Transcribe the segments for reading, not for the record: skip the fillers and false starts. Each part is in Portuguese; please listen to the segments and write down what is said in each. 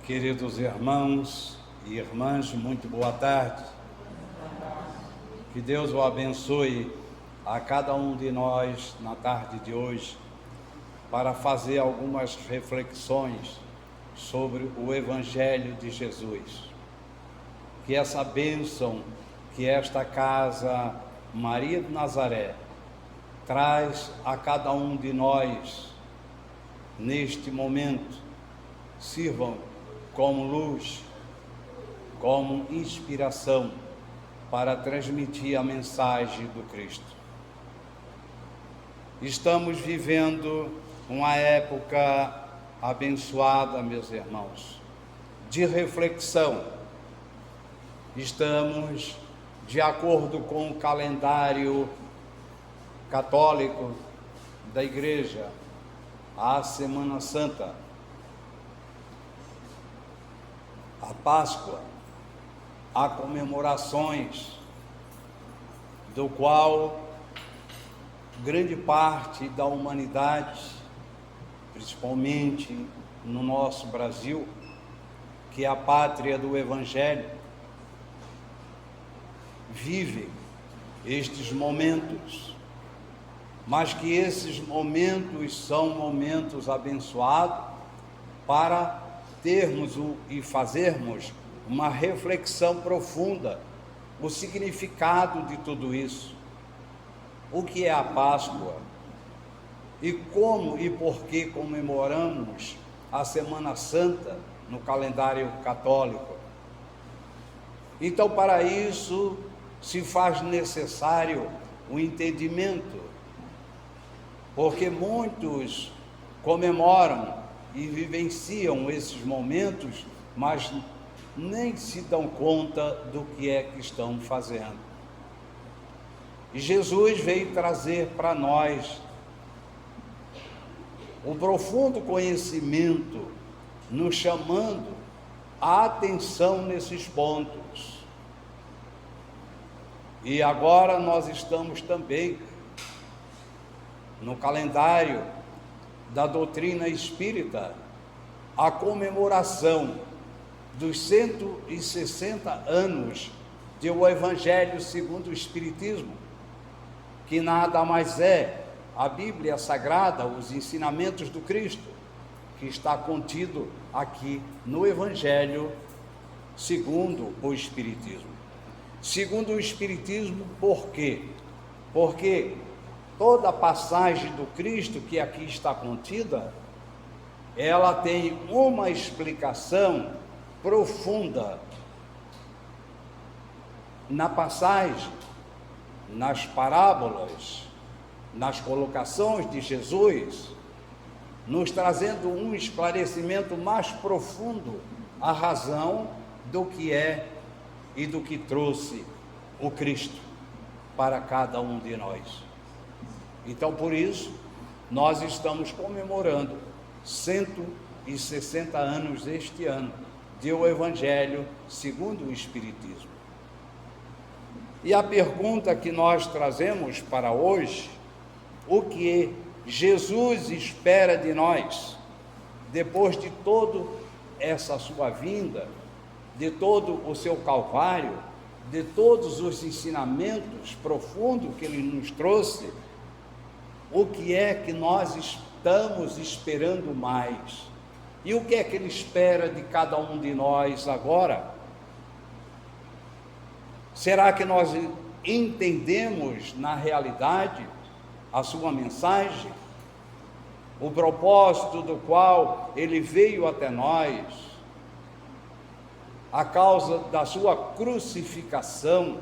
Queridos irmãos e irmãs, muito boa tarde. Que Deus o abençoe a cada um de nós na tarde de hoje para fazer algumas reflexões sobre o Evangelho de Jesus. Que essa bênção que esta casa Maria de Nazaré traz a cada um de nós neste momento sirvam como luz, como inspiração para transmitir a mensagem do Cristo. Estamos vivendo uma época abençoada, meus irmãos, de reflexão. Estamos de acordo com o calendário católico da Igreja, a Semana Santa, a Páscoa, há comemorações do qual grande parte da humanidade, principalmente no nosso Brasil, que é a pátria do Evangelho, vive estes momentos, mas que esses momentos são momentos abençoados para termos e fazermos uma reflexão profunda, o significado de tudo isso. O que é a Páscoa? E como e por que comemoramos a Semana Santa no calendário católico? Então, para isso, se faz necessário o entendimento, porque muitos comemoram e vivenciam esses momentos, mas nem se dão conta do que é que estão fazendo. E Jesus veio trazer para nós um profundo conhecimento, nos chamando a atenção nesses pontos. E agora nós estamos também no calendário da doutrina espírita, a comemoração dos 160 anos do Evangelho segundo o Espiritismo, que nada mais é a Bíblia Sagrada, os ensinamentos do Cristo, que está contido aqui no Evangelho segundo o Espiritismo. Segundo o Espiritismo, por quê? Porque toda a passagem do Cristo que aqui está contida, ela tem uma explicação profunda na passagem, nas parábolas, nas colocações de Jesus, nos trazendo um esclarecimento mais profundo a razão do que é e do que trouxe o Cristo para cada um de nós. Então, por isso, nós estamos comemorando 160 anos este ano do Evangelho segundo o Espiritismo. E a pergunta que nós trazemos para hoje, o que Jesus espera de nós, depois de toda essa sua vinda, de todo o seu Calvário, de todos os ensinamentos profundos que Ele nos trouxe, o que é que nós estamos esperando mais? E o que é que Ele espera de cada um de nós agora? Será que nós entendemos na realidade a sua mensagem? O propósito do qual Ele veio até nós? A causa da sua crucificação,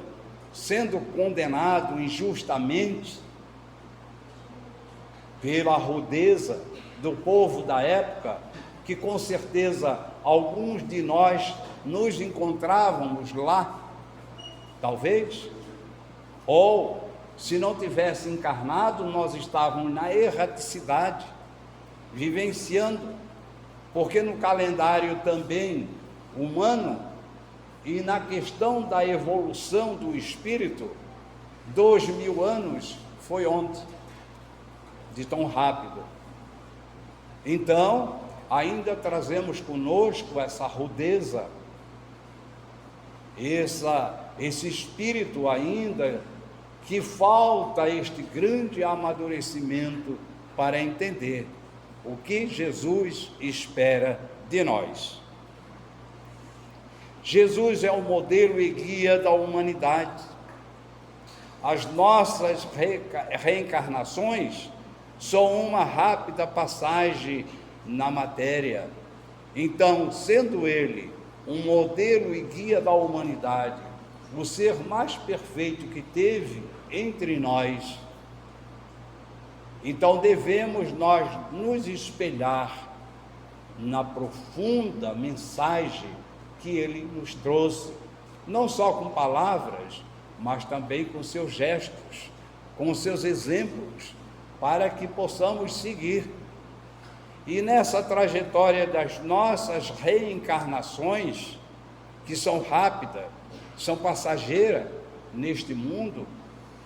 sendo condenado injustamente pela rudeza do povo da época, que com certeza alguns de nós nos encontrávamos lá, talvez, ou se não tivesse encarnado, nós estávamos na erraticidade, vivenciando, porque no calendário também humano e na questão da evolução do espírito, 2000 anos foi ontem, de tão rápido. Então, ainda trazemos conosco essa rudeza, esse espírito ainda que falta este grande amadurecimento para entender o que Jesus espera de nós. Jesus é o modelo e guia da humanidade. As nossas reencarnações são uma rápida passagem na matéria. Então, sendo ele um modelo e guia da humanidade, o ser mais perfeito que teve entre nós, então devemos nós nos espelhar na profunda mensagem que ele nos trouxe, não só com palavras, mas também com seus gestos, com seus exemplos, para que possamos seguir. E nessa trajetória das nossas reencarnações, que são rápidas, são passageiras neste mundo,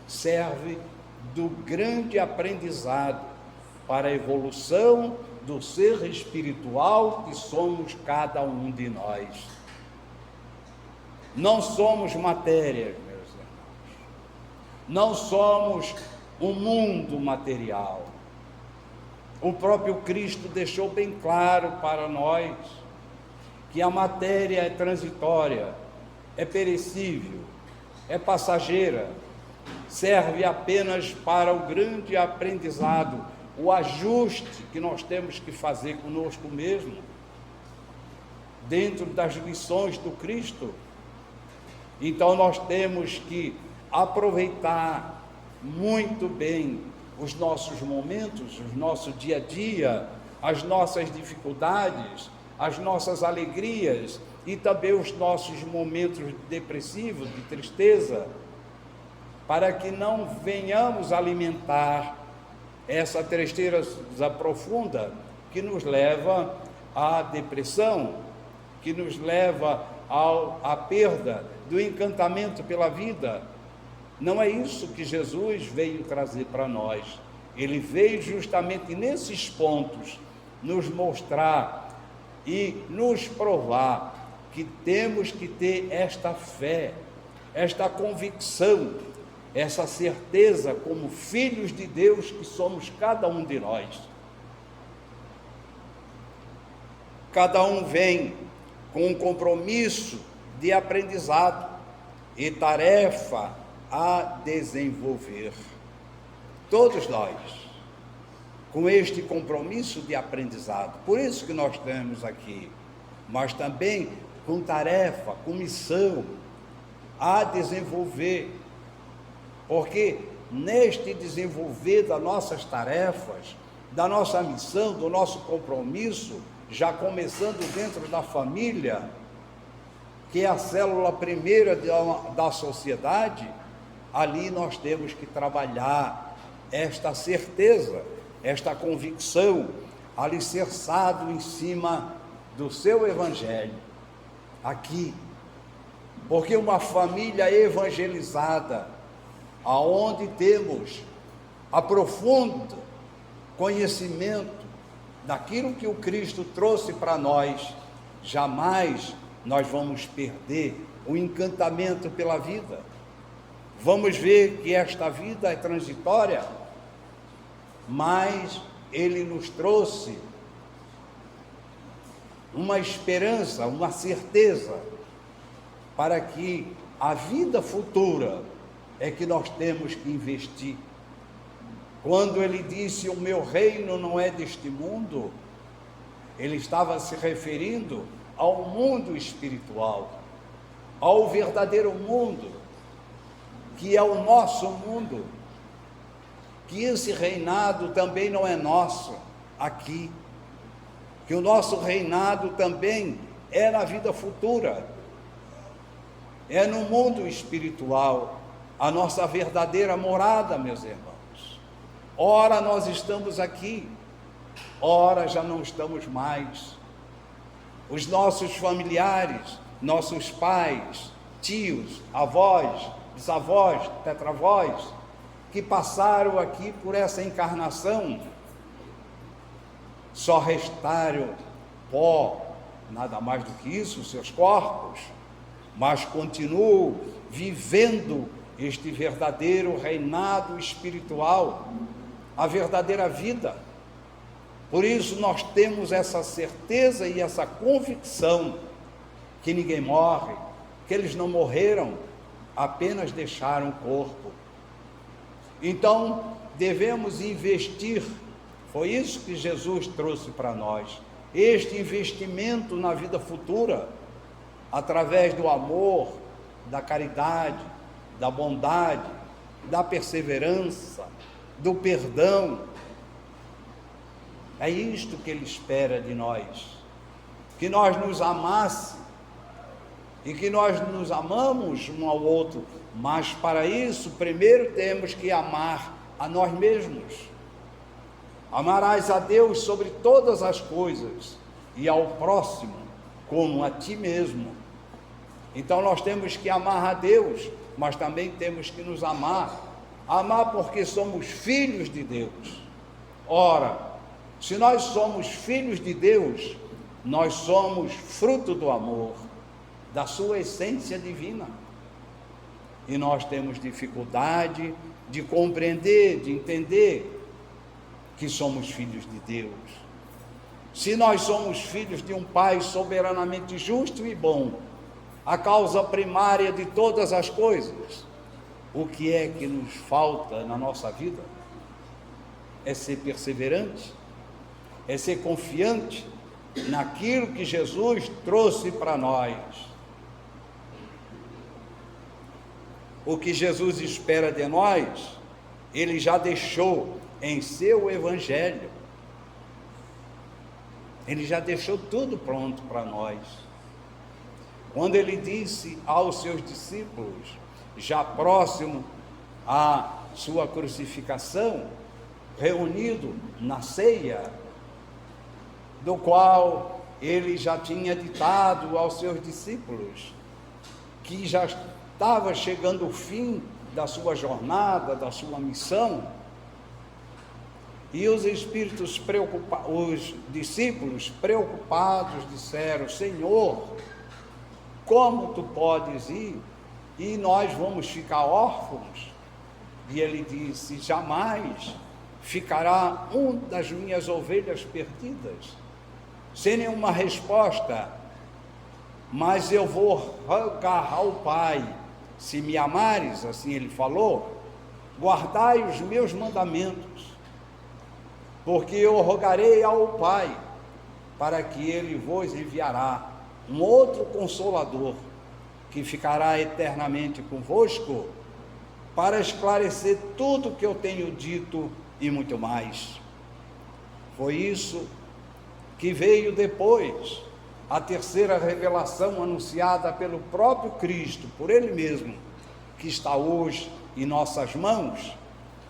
serve do grande aprendizado para a evolução do ser espiritual que somos cada um de nós. Não somos matéria, meus irmãos. Não somos um mundo material. O próprio Cristo deixou bem claro para nós que a matéria é transitória, é perecível, é passageira, serve apenas para o grande aprendizado, o ajuste que nós temos que fazer conosco mesmo, dentro das lições do Cristo. Então nós temos que aproveitar muito bem os nossos momentos, o nosso dia a dia, as nossas dificuldades, as nossas alegrias e também os nossos momentos depressivos, de tristeza, para que não venhamos alimentar essa tristeza profunda que nos leva à depressão, que nos leva à perda do encantamento pela vida. Não é isso que Jesus veio trazer para nós. Ele veio justamente nesses pontos nos mostrar e nos provar que temos que ter esta fé, esta convicção, essa certeza como filhos de Deus que somos cada um de nós. Cada um vem com um compromisso de aprendizado e tarefa a desenvolver. Todos nós, com este compromisso de aprendizado, por isso que nós estamos aqui, mas também com tarefa, com missão a desenvolver, porque neste desenvolver das nossas tarefas, da nossa missão, do nosso compromisso, já começando dentro da família, que é a célula primeira da sociedade, ali nós temos que trabalhar esta certeza, esta convicção, alicerçado em cima do seu evangelho, aqui, porque uma família evangelizada, aonde temos a profundo conhecimento daquilo que o Cristo trouxe para nós, jamais nós vamos perder o encantamento pela vida. Vamos ver que esta vida é transitória, mas Ele nos trouxe uma esperança, uma certeza, para que a vida futura é que nós temos que investir. Quando Ele disse, o meu reino não é deste mundo, Ele estava se referindo ao mundo espiritual, ao verdadeiro mundo, que é o nosso mundo, que esse reinado também não é nosso aqui, que o nosso reinado também é na vida futura, é no mundo espiritual, a nossa verdadeira morada, meus irmãos. Ora nós estamos aqui, ora já não estamos mais. Os nossos familiares, nossos pais, tios, avós, bisavós, tetravós, que passaram aqui por essa encarnação, só restaram pó, nada mais do que isso, seus corpos, mas continuam vivendo este verdadeiro reinado espiritual, a verdadeira vida. Por isso nós temos essa certeza e essa convicção que ninguém morre, que eles não morreram, apenas deixaram o corpo. Então devemos investir, foi isso que Jesus trouxe para nós, este investimento na vida futura, através do amor, da caridade, da bondade, da perseverança, do perdão. É isto que Ele espera de nós, que nós nos amasse e que nós nos amamos um ao outro, mas para isso primeiro temos que amar a nós mesmos. Amarás a Deus sobre todas as coisas e ao próximo como a ti mesmo. Então nós temos que amar a Deus, mas também temos que nos amar. Amar porque somos filhos de Deus. Ora, se nós somos filhos de Deus, nós somos fruto do amor, da sua essência divina. E nós temos dificuldade de compreender, de entender que somos filhos de Deus. Se nós somos filhos de um Pai soberanamente justo e bom, a causa primária de todas as coisas, o que é que nos falta na nossa vida? É ser perseverante, é ser confiante naquilo que Jesus trouxe para nós. O que Jesus espera de nós, Ele já deixou em seu Evangelho. Ele já deixou tudo pronto para nós. Quando Ele disse aos seus discípulos, já próximo à sua crucificação, reunido na ceia, do qual Ele já tinha ditado aos seus discípulos, que já estava chegando o fim da sua jornada, da sua missão, e os discípulos preocupados disseram: Senhor, como tu podes ir e nós vamos ficar órfãos? E Ele disse: jamais ficará um das minhas ovelhas perdidas. Sem nenhuma resposta, mas eu vou rogar ao Pai: se me amares, assim Ele falou, guardai os meus mandamentos, porque eu rogarei ao Pai, para que Ele vos enviará um outro Consolador, que ficará eternamente convosco, para esclarecer tudo o que eu tenho dito e muito mais. Foi isso que veio depois, a terceira revelação anunciada pelo próprio Cristo, por Ele mesmo, que está hoje em nossas mãos,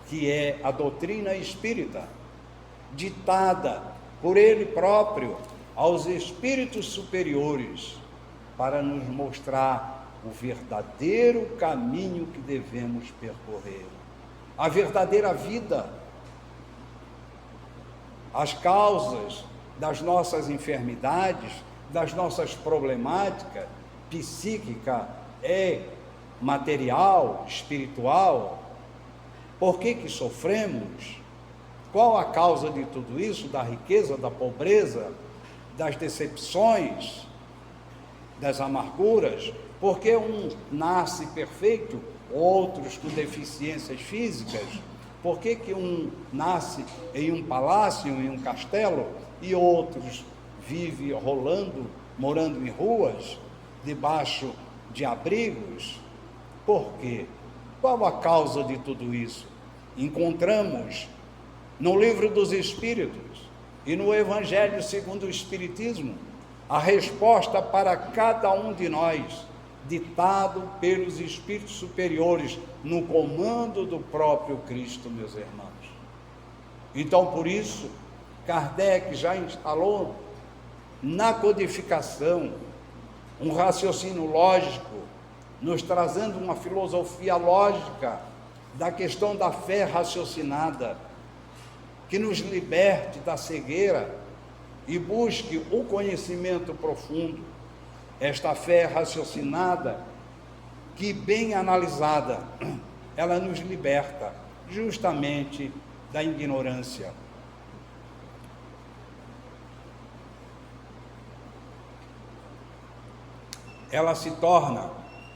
que é a doutrina espírita, ditada por Ele próprio aos espíritos superiores, para nos mostrar o verdadeiro caminho que devemos percorrer, a verdadeira vida, as causas das nossas enfermidades, das nossas problemáticas psíquica e material, espiritual. Por que sofremos? Qual a causa de tudo isso? Da riqueza, da pobreza, das decepções, das amarguras? Porque um nasce perfeito, outros com deficiências físicas? Por que um nasce em um palácio, em um castelo, e outros vivem rolando, morando em ruas, debaixo de abrigos? Por quê? Qual a causa de tudo isso? Encontramos no Livro dos Espíritos e no Evangelho segundo o Espiritismo a resposta para cada um de nós, ditado pelos espíritos superiores, no comando do próprio Cristo, meus irmãos. Então, por isso, Kardec já instalou na codificação um raciocínio lógico, nos trazendo uma filosofia lógica da questão da fé raciocinada, que nos liberte da cegueira e busque o conhecimento profundo. Esta fé raciocinada, que bem analisada, ela nos liberta justamente da ignorância. Ela se torna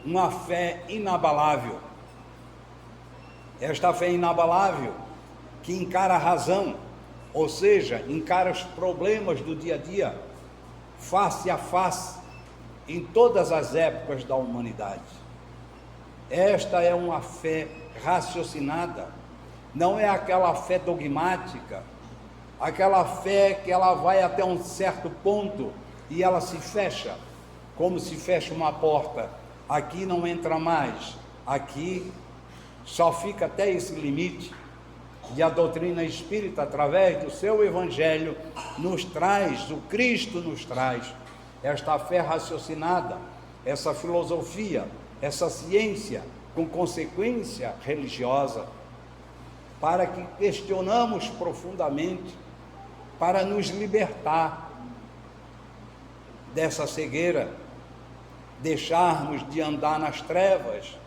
uma fé inabalável. Esta fé inabalável que encara a razão, ou seja, encara os problemas do dia a dia, face a face, em todas as épocas da humanidade. Esta é uma fé raciocinada, não é aquela fé dogmática, aquela fé que ela vai até um certo ponto e ela se fecha, como se fecha uma porta. Aqui não entra mais, aqui só fica até esse limite. E a doutrina espírita, através do seu evangelho, nos traz, o Cristo nos traz, esta fé raciocinada, essa filosofia, essa ciência com consequência religiosa, para que questionamos profundamente, para nos libertar dessa cegueira, deixarmos de andar nas trevas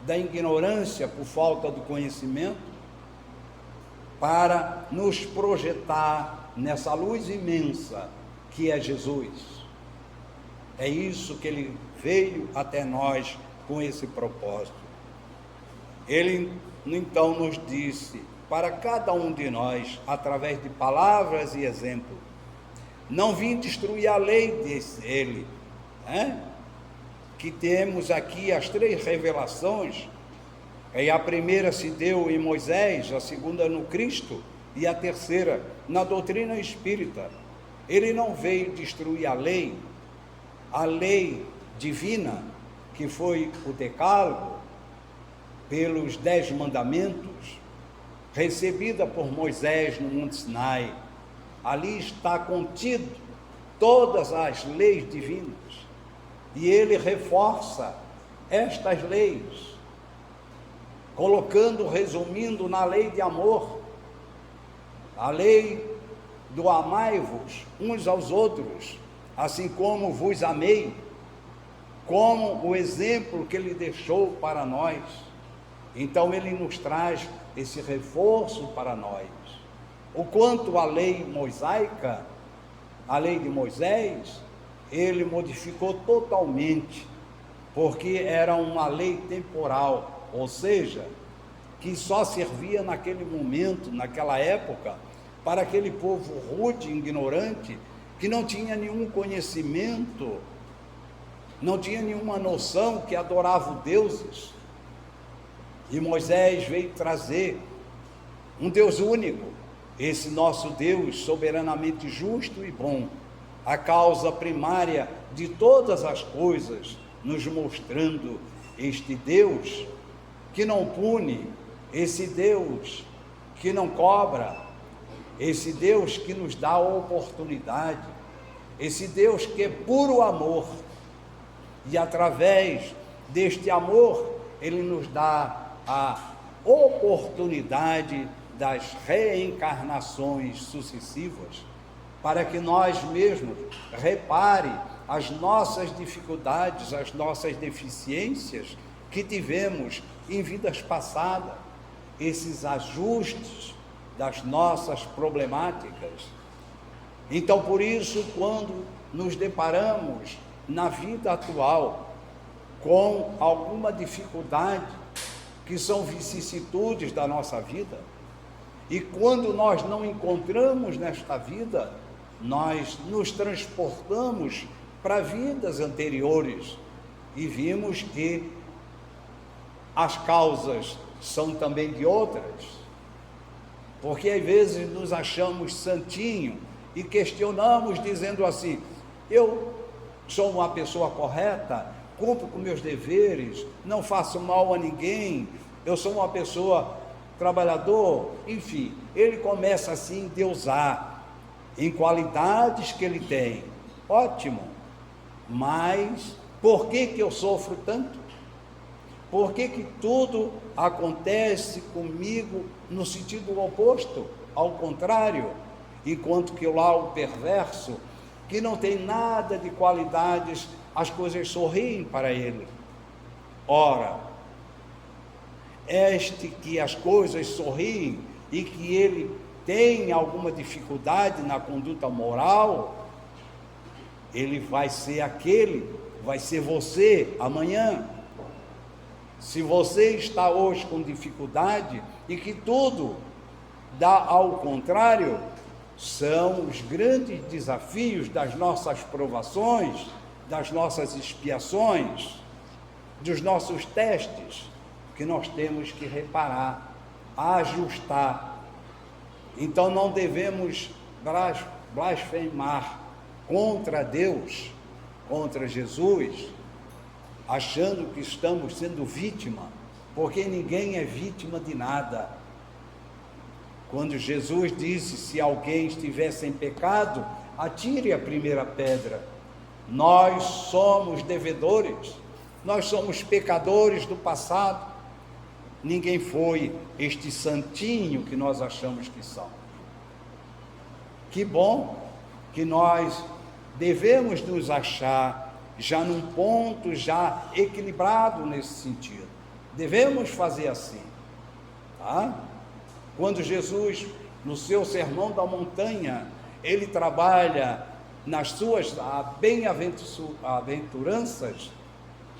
da ignorância por falta do conhecimento, para nos projetar nessa luz imensa que é Jesus. É isso que ele veio até nós com esse propósito. Ele então nos disse para cada um de nós, através de palavras e exemplos, não vim destruir a lei, disse ele, que temos aqui as 3 revelações. E a primeira se deu em Moisés, a segunda no Cristo e a terceira na doutrina espírita. Ele não veio destruir a lei divina, que foi o decálogo, pelos 10 mandamentos, recebida por Moisés no Monte Sinai. Ali está contido todas as leis divinas, e ele reforça estas leis, colocando, resumindo na lei de amor, a lei do amai-vos uns aos outros, assim como vos amei, como o exemplo que ele deixou para nós. Então ele nos traz esse reforço para nós. O quanto a lei mosaica, a lei de Moisés, ele modificou totalmente, porque era uma lei temporal, ou seja, que só servia naquele momento, naquela época, para aquele povo rude, ignorante, que não tinha nenhum conhecimento, não tinha nenhuma noção, que adorava deuses. E Moisés veio trazer um Deus único, esse nosso Deus soberanamente justo e bom, a causa primária de todas as coisas, nos mostrando este Deus que não pune, esse Deus que não cobra, esse Deus que nos dá a oportunidade, esse Deus que é puro amor, e através deste amor ele nos dá a oportunidade das reencarnações sucessivas, para que nós mesmos repare as nossas dificuldades, as nossas deficiências que tivemos em vidas passadas, esses ajustes das nossas problemáticas. Então, por isso, quando nos deparamos na vida atual com alguma dificuldade, que são vicissitudes da nossa vida, e quando nós não encontramos nesta vida, nós nos transportamos para vidas anteriores e vimos que as causas são também de outras, porque às vezes nos achamos santinho e questionamos dizendo assim: eu sou uma pessoa correta, cumpro com meus deveres, não faço mal a ninguém, eu sou uma pessoa trabalhador, enfim, ele começa assim a endeusar em qualidades que ele tem, ótimo, mas por que eu sofro tanto? Por que tudo acontece comigo no sentido oposto, ao contrário? enquanto que lá o perverso, que não tem nada de qualidades, as coisas sorriem para ele. Ora, este que as coisas sorriem e que ele tem alguma dificuldade na conduta moral, ele vai ser vai ser você amanhã. Se você está hoje com dificuldade e que tudo dá ao contrário, são os grandes desafios das nossas provações, das nossas expiações, dos nossos testes, que nós temos que reparar, ajustar. Então não devemos blasfemar contra Deus, contra Jesus, achando que estamos sendo vítima, porque ninguém é vítima de nada. Quando Jesus disse: se alguém estiver sem pecado, atire a primeira pedra. Nós somos devedores, nós somos pecadores do passado. Ninguém foi este santinho que nós achamos que somos. Que bom que nós devemos nos achar já num ponto já equilibrado nesse sentido. Devemos fazer assim, tá? Quando Jesus, no seu Sermão da Montanha, ele trabalha nas suas bem-aventuranças,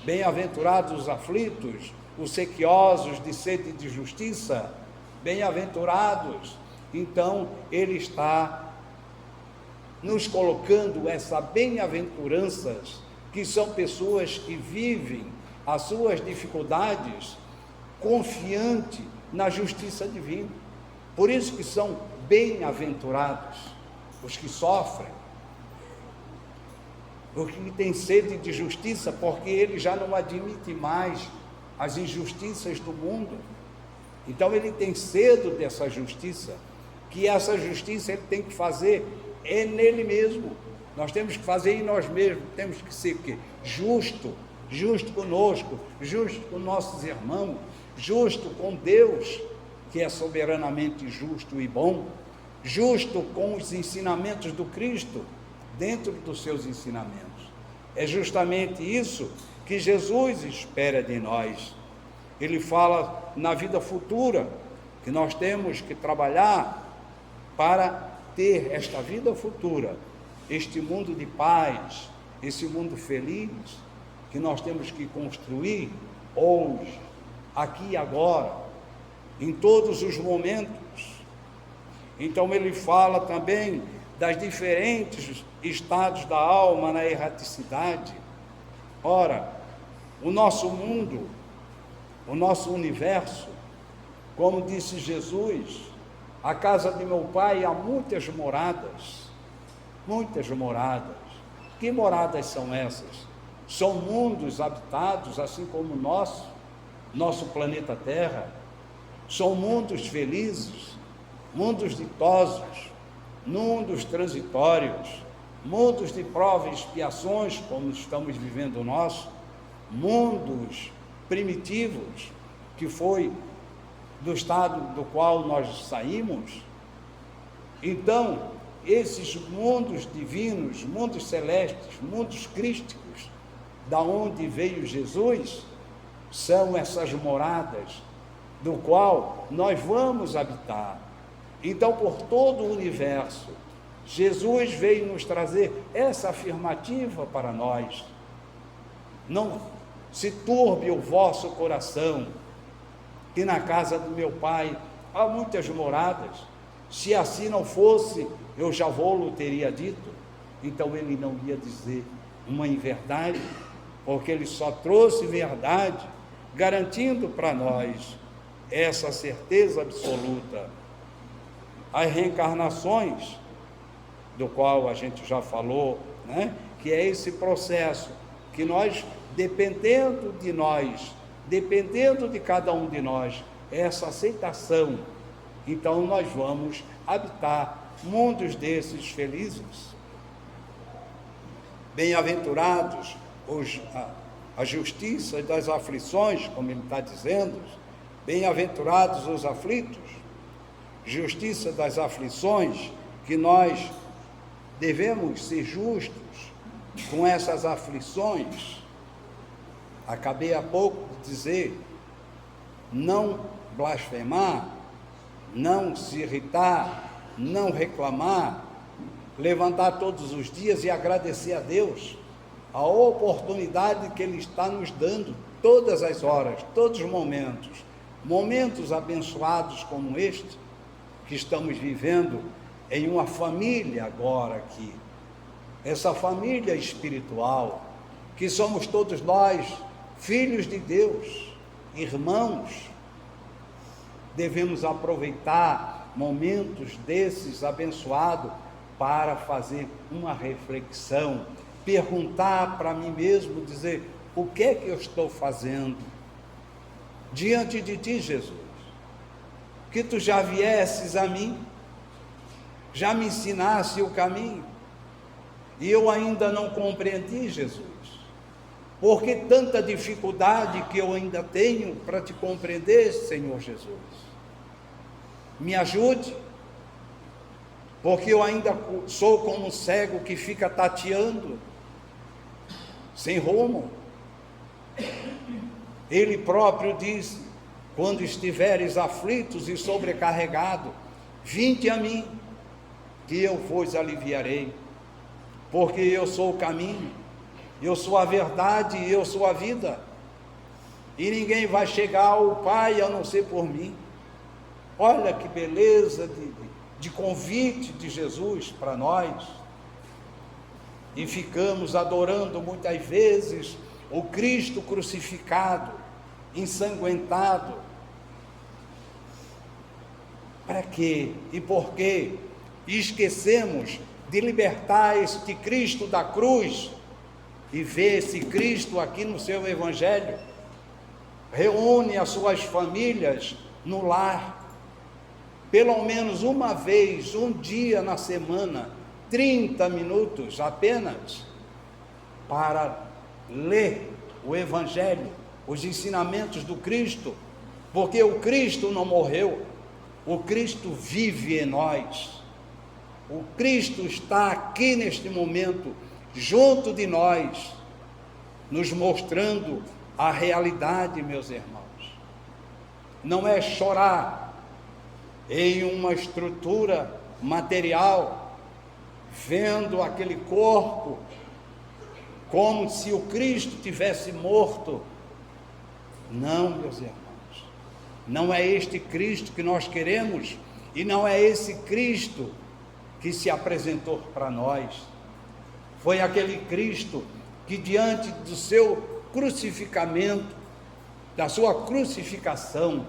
bem-aventurados os aflitos, os sequiosos de sede de justiça, bem-aventurados. Então, ele está nos colocando essa bem-aventuranças, que são pessoas que vivem as suas dificuldades confiante na justiça divina. Por isso que são bem-aventurados os que sofrem, os que têm sede de justiça, porque ele já não admite mais as injustiças do mundo. Então ele tem sede dessa justiça, que essa justiça ele tem que fazer nele mesmo. Nós temos que fazer em nós mesmos, temos que ser o quê? Justo conosco, justo com nossos irmãos, justo com Deus, que é soberanamente justo e bom, justo com os ensinamentos do Cristo, dentro dos seus ensinamentos. É justamente isso que Jesus espera de nós. Ele fala na vida futura, que nós temos que trabalhar para ter esta vida futura, este mundo de paz, esse mundo feliz, que nós temos que construir hoje, aqui e agora, em todos os momentos. Então ele fala também das diferentes estados da alma na erraticidade. Ora, o nosso mundo, o nosso universo, como disse Jesus, a casa de meu pai há muitas moradas, muitas moradas. Que moradas são essas? São mundos habitados, assim como o nosso planeta Terra. São mundos felizes, mundos ditosos, mundos transitórios, mundos de provas e expiações, como estamos vivendo o nosso, mundos primitivos, que foi do estado do qual nós saímos. Então, esses mundos divinos, mundos celestes, mundos crísticos, da onde veio Jesus, são essas moradas do qual nós vamos habitar. Então, por todo o universo, Jesus veio nos trazer essa afirmativa para nós. Não se turbe o vosso coração, que na casa do meu pai há muitas moradas. Se assim não fosse, eu já vou-lo teria dito. Então ele não ia dizer uma inverdade, porque ele só trouxe verdade, garantindo para nós essa certeza absoluta. As reencarnações, do qual a gente já falou, né? Que é esse processo que nós, dependendo de cada um de nós, essa aceitação, então nós vamos habitar mundos desses felizes. Bem-aventurados a justiça das aflições, como ele está dizendo, bem-aventurados os aflitos, justiça das aflições, que nós devemos ser justos com essas aflições. Acabei há pouco de dizer, não blasfemar, não se irritar, não reclamar, levantar todos os dias e agradecer a Deus a oportunidade que Ele está nos dando, todas as horas, todos os momentos abençoados como este, que estamos vivendo em uma família agora aqui, essa família espiritual, que somos todos nós, filhos de Deus, irmãos. Devemos aproveitar momentos desses abençoados para fazer uma reflexão, perguntar para mim mesmo, dizer, o que é que eu estou fazendo diante de ti, Jesus? Que tu já viesses a mim, já me ensinasse o caminho, e eu ainda não compreendi, Jesus. Por que tanta dificuldade que eu ainda tenho para te compreender, Senhor Jesus? Me ajude, porque eu ainda sou como um cego que fica tateando, sem rumo. Ele próprio disse, quando estiveres aflitos e sobrecarregados, vinde a mim, que eu vos aliviarei, porque eu sou o caminho, eu sou a verdade e eu sou a vida, e ninguém vai chegar ao Pai a não ser por mim. Olha que beleza de convite de Jesus para nós, e ficamos adorando muitas vezes o Cristo crucificado, ensanguentado. Para quê? E por quê? E esquecemos de libertar este Cristo da cruz e ver esse Cristo aqui no seu Evangelho. Reúne as suas famílias no lar, pelo menos uma vez, um dia na semana, 30 minutos apenas, para ler o Evangelho, os ensinamentos do Cristo, porque o Cristo não morreu, o Cristo vive em nós, o Cristo está aqui neste momento, junto de nós, nos mostrando a realidade, meus irmãos. Não é chorar em uma estrutura material, vendo aquele corpo, como se o Cristo tivesse morto. Não, meus irmãos, não é este Cristo que nós queremos, e não é esse Cristo que se apresentou para nós. Foi aquele Cristo que, diante do seu crucificamento, da sua crucificação,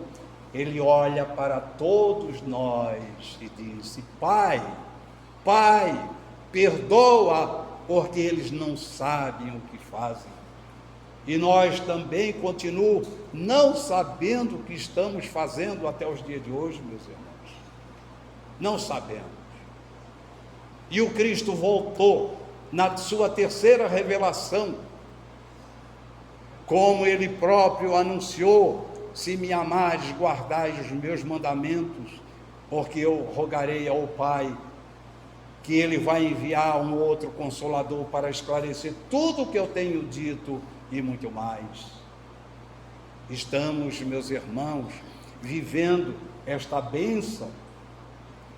ele olha para todos nós e disse: Pai, Pai, perdoa, porque eles não sabem o que fazem. E nós também continuamos não sabendo o que estamos fazendo até os dias de hoje, meus irmãos. Não sabemos. E o Cristo voltou na sua terceira revelação, como ele próprio anunciou: se me amares, guardais os meus mandamentos, porque eu rogarei ao Pai que ele vai enviar um outro Consolador para esclarecer tudo o que eu tenho dito e muito mais. Estamos, meus irmãos, vivendo esta bênção,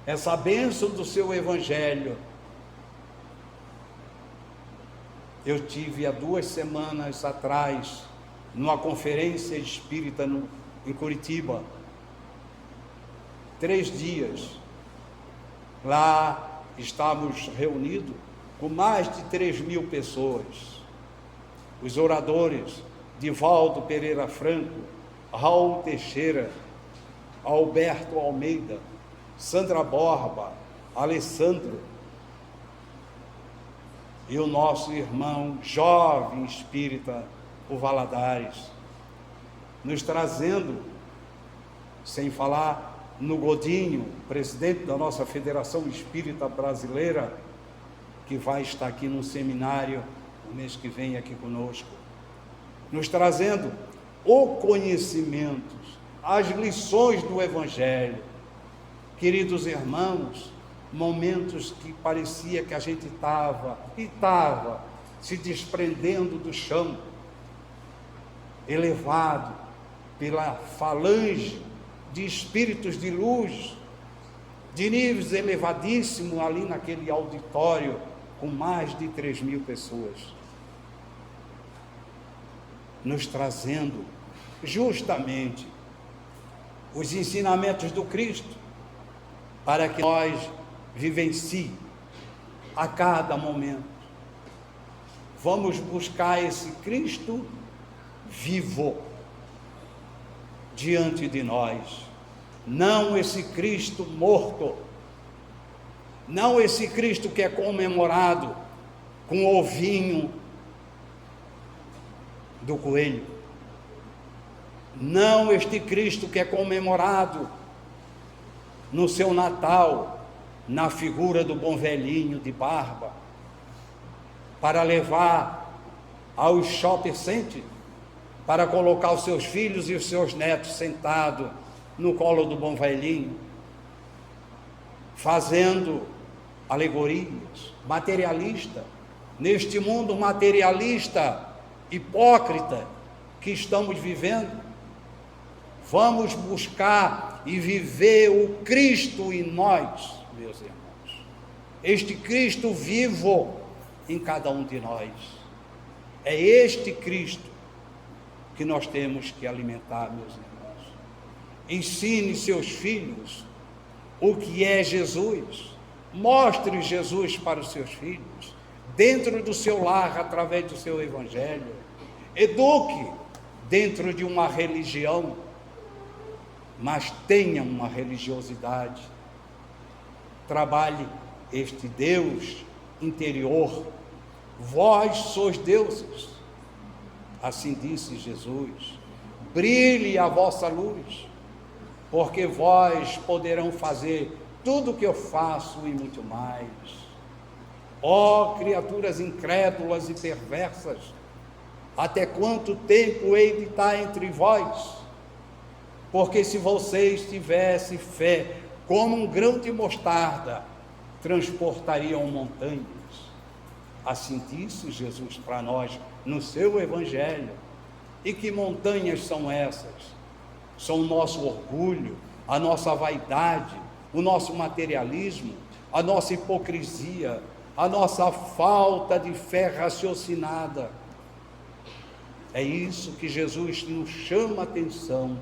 essa bênção do seu Evangelho. Eu tive há 2 semanas atrás, numa conferência espírita em Curitiba, 3 dias, lá estávamos reunidos com mais de 3.000 pessoas, os oradores, Divaldo Pereira Franco, Raul Teixeira, Alberto Almeida, Sandra Borba, Alessandro, e o nosso irmão jovem espírita, o Valadares, nos trazendo, sem falar no Godinho, presidente da nossa Federação Espírita Brasileira, que vai estar aqui no seminário no mês que vem aqui conosco, nos trazendo o conhecimento, as lições do Evangelho. Queridos irmãos, momentos que parecia que a gente estava se desprendendo do chão, elevado pela falange de espíritos de luz, de níveis elevadíssimos ali naquele auditório, com mais de 3.000 pessoas, nos trazendo justamente os ensinamentos do Cristo, para que nós vivencie a cada momento. Vamos buscar esse Cristo vivo diante de nós, não esse Cristo morto, não esse Cristo que é comemorado com o ovinho do coelho, não este Cristo que é comemorado no seu Natal, na figura do bom velhinho de barba, para levar aos shopping center, para colocar os seus filhos e os seus netos sentados no colo do bom velhinho, fazendo alegorias, materialista, neste mundo materialista, hipócrita que estamos vivendo. Vamos buscar e viver o Cristo em nós, meus irmãos, este Cristo vivo em cada um de nós. É este Cristo que nós temos que alimentar, meus irmãos. Ensine seus filhos o que é Jesus, mostre Jesus para os seus filhos, dentro do seu lar, através do seu evangelho. Eduque dentro de uma religião, mas tenha uma religiosidade. Trabalhe este Deus interior. Vós sois deuses, assim disse Jesus. Brilhe a vossa luz, porque vós poderão fazer tudo o que eu faço e muito mais. Ó criaturas incrédulas e perversas, até quanto tempo hei de estar entre vós? Porque se vocês tivessem fé como um grão de mostarda, transportariam montanhas. Assim disse Jesus para nós no seu evangelho. E que montanhas são essas? São o nosso orgulho, a nossa vaidade, o nosso materialismo, a nossa hipocrisia, a nossa falta de fé raciocinada. É isso que Jesus nos chama a atenção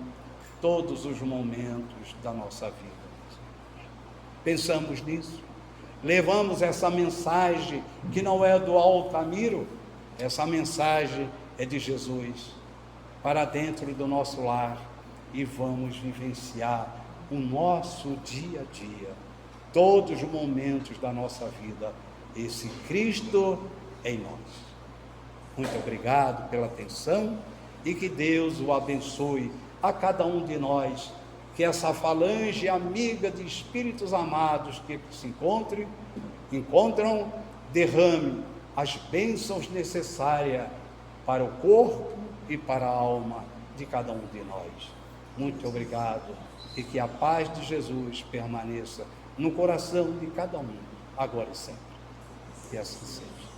todos os momentos da nossa vida. Pensamos nisso, levamos essa mensagem que não é do Altamiro, essa mensagem é de Jesus, para dentro do nosso lar, e vamos vivenciar o nosso dia a dia, todos os momentos da nossa vida, esse Cristo em nós. Muito obrigado pela atenção e que Deus o abençoe a cada um de nós, que essa falange amiga de espíritos amados que se encontram, derrame as bênçãos necessárias para o corpo e para a alma de cada um de nós. Muito obrigado, e que a paz de Jesus permaneça no coração de cada um, agora e sempre. Que assim seja.